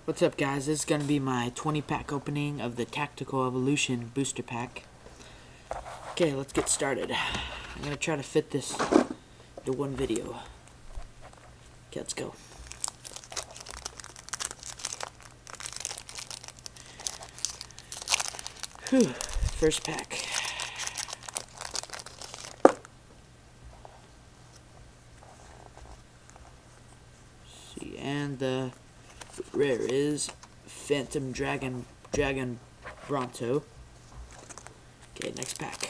What's up, guys? This is going to be my 20-pack opening of the Tactical Evolution booster pack. Okay, let's get started. I'm going to try to fit this into one video. Okay, let's go. Whew. First pack. See, and the rare is Phantom Dragon Bronto. Okay, next pack.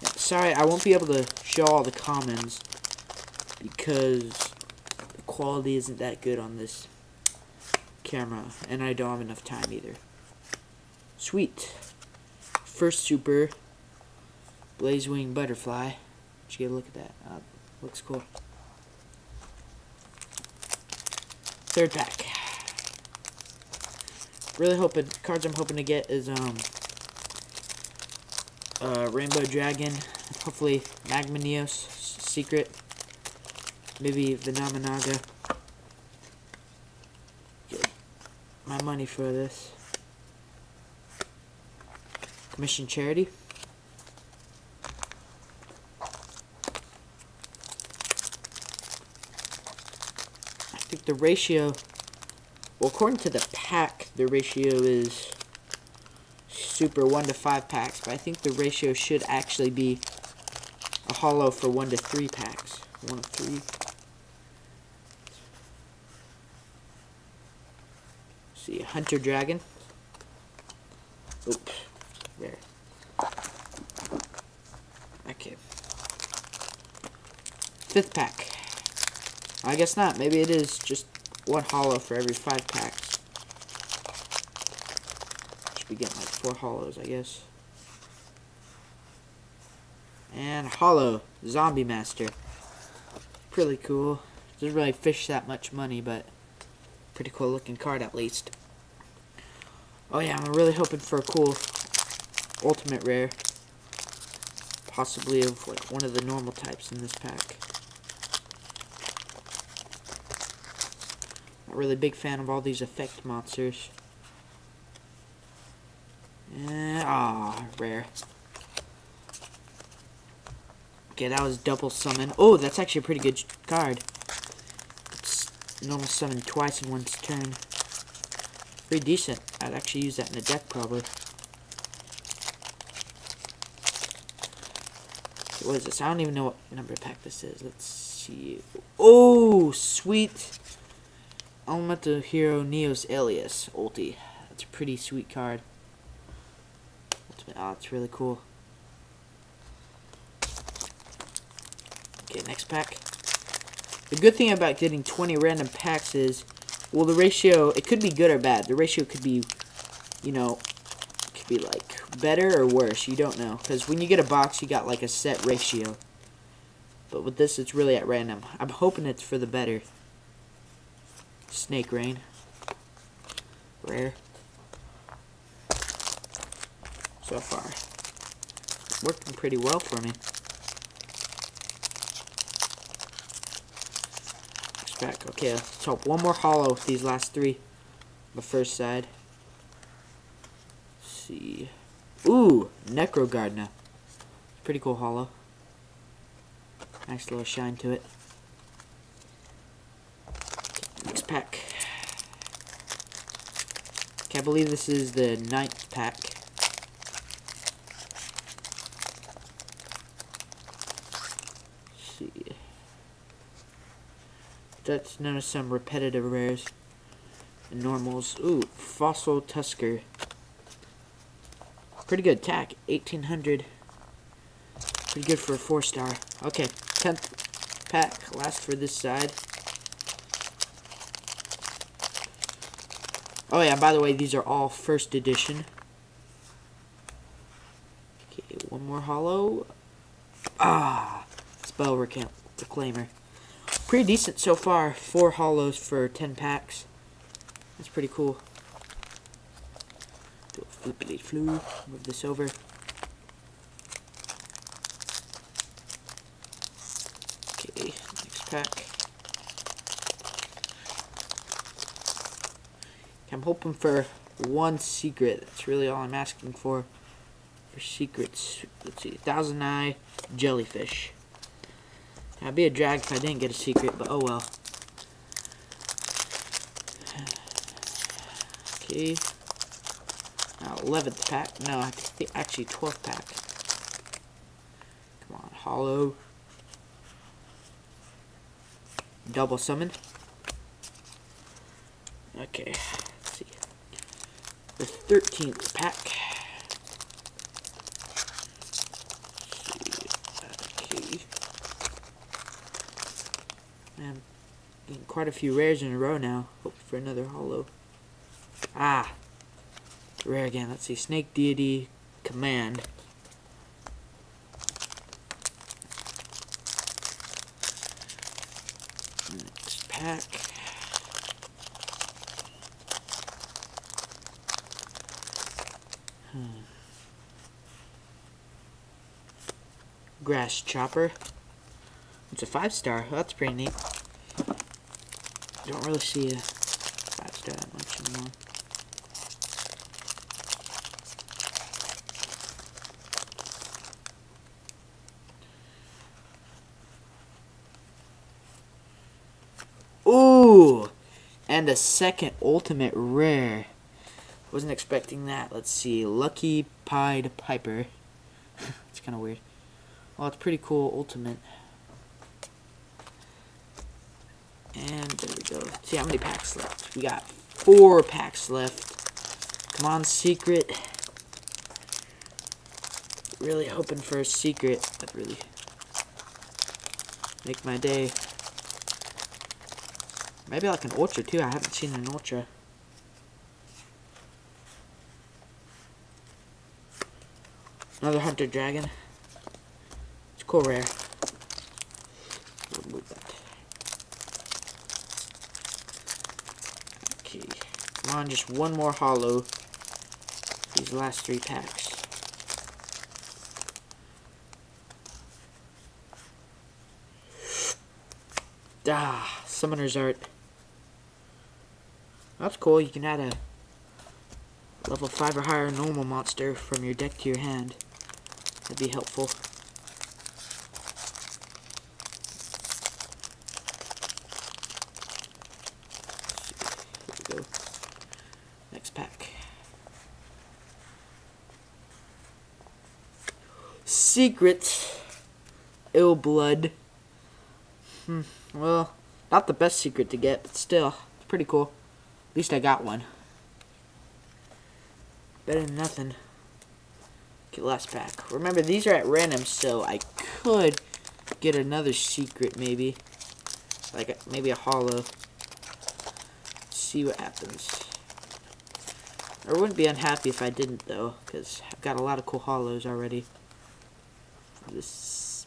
Yeah, sorry, I won't be able to show all the commons because the quality isn't that good on this camera, and I don't have enough time either. Sweet. First super Blazewing Butterfly. Did you get a look at that? Looks cool. Third pack. Really hoping, cards I'm hoping to get is Rainbow Dragon, hopefully Magmanios Secret, maybe Venomanaga. Get my money for this. Commission Charity. I think the ratio, well, according to the pack, the ratio is super 1 to 5 packs, but I think the ratio should actually be a holo for 1 to 3 packs. 1 of 3. See, Hunter Dragon. Oops, rare. Okay. 5th pack. I guess not. Maybe it is just 1 holo for every 5 packs. Should be getting like 4 holos, I guess. And holo, Zombie Master. Pretty cool. Doesn't really fish that much money, but pretty cool looking card at least. Oh yeah, I'm really hoping for a cool ultimate rare. Possibly of like one of the normal types in this pack. Not really big fan of all these effect monsters. Rare. Okay, that was double summon. Oh, that's actually a pretty good card. It's normal summon twice in one's turn. Pretty decent. I'd actually use that in the deck probably. What is this? I don't even know what number pack this is. Let's see. Oh, sweet. Elemental Hero Neos Alias ulti. That's a pretty sweet card. Oh, it's really cool. Okay, next pack. The good thing about getting 20 random packs is, well, the ratio, it could be good or bad. The ratio could be, you know, could be like better or worse. You don't know. Because when you get a box, you got like a set ratio. But with this, it's really at random. I'm hoping it's for the better. Snake Rain. Rare. So far. Working pretty well for me. Next pack. Okay, let's hope one more holo with these last 3. The first side. Let's see. Ooh, Necro Gardener. Pretty cool holo. Nice little shine to it. Next pack. Can't believe this is the 9th pack. Let's see. That's known as some repetitive rares and normals. Ooh, Fossil Tusker. Pretty good attack. 1800. Pretty good for a 4-star. Okay, 10th pack. Last for this side. Oh yeah, by the way, these are all 1st edition. Okay, one more holo. Spell Reclaimer. Pretty decent so far. 4 holos for 10 packs. That's pretty cool. Do a flippity-flu. Move this over. Okay, next pack. I'm hoping for one secret. That's really all I'm asking for secrets. Let's see. 1000 Eye Jellyfish. I'd be a drag if I didn't get a secret, but oh well. Okay. Now 11th pack. No, I think actually 12th pack. Come on, hollow. Double summon. Okay, let's see. The 13th pack. Okay. Man, getting quite a few rares in a row now. Hope for another hollow. Ah, rare again. Let's see. Snake Deity Command. Next pack. Grass Chopper. It's a 5-star. Oh, that's pretty neat. Don't really see a 5-star that much anymore. Ooh! And a second ultimate rare. Wasn't expecting that. Let's see. Lucky Pied Piper. It's kind of weird. Oh, it's pretty cool. Ultimate. And there we go. Let's see how many packs left. We got 4 packs left. Come on, secret. Really hoping for a secret. That'd really make my day. Maybe like an ultra too. I haven't seen an ultra. Another Hunter Dragon. It's cool rare. Remove that. Okay. Come on, just one more hollow. These last 3 packs. Ah, Summoner's Art. That's cool. You can add a level 5 or higher normal monster from your deck to your hand. That'd be helpful. Here we go. Next pack. Secret. Ill Blood. Well, not the best secret to get, but still, it's pretty cool. At least I got one. Better than nothing. Okay, last pack. Remember, these are at random, so I could get another secret, maybe. Like, maybe a hollow. See what happens. I wouldn't be unhappy if I didn't, though, because I've got a lot of cool hollows already. This...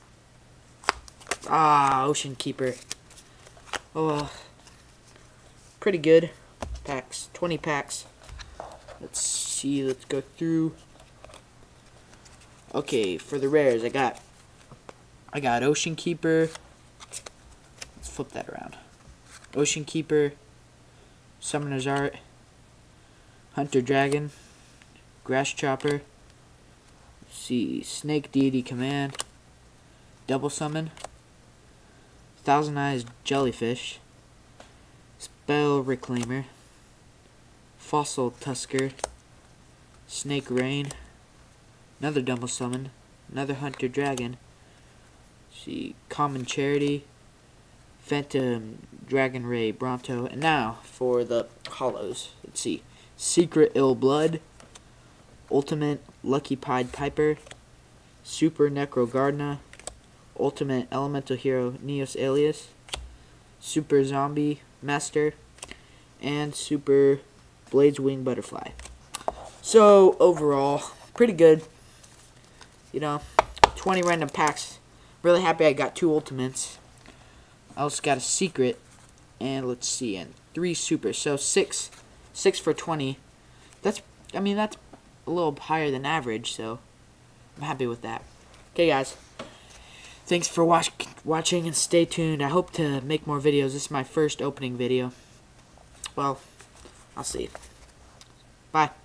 Ah, Ocean Keeper. Oh, well. Pretty good. Packs. 20 packs. Let's see. Let's go through. Okay, for the rares, I got Ocean Keeper. Let's flip that around. Ocean Keeper, Summoner's Art, Hunter Dragon, Grass Chopper. Let's see, Snake Deity Command, Double Summon, 1000 Eyes Jellyfish, Spell Reclaimer, Fossil Tusker, Snake Rain, another Double Summon, another Hunter Dragon, see, Common Charity, Phantom Dragon Ray Bronto, and now for the hollows. Let's see, Secret Ill Blood, Ultimate Lucky Pied Piper, Super Necro Gardna, Ultimate Elemental Hero Neos Alias, Super Zombie Master, and Super Blades Wing Butterfly. So overall, pretty good. You know, 20 random packs. Really happy I got 2 ultimates. I also got a secret, and let's see, and 3 supers. So 6 for 20. That's, I mean, that's a little higher than average, so I'm happy with that. Okay, guys. Thanks for watching, and stay tuned. I hope to make more videos. This is my first opening video. Well, I'll see. Bye.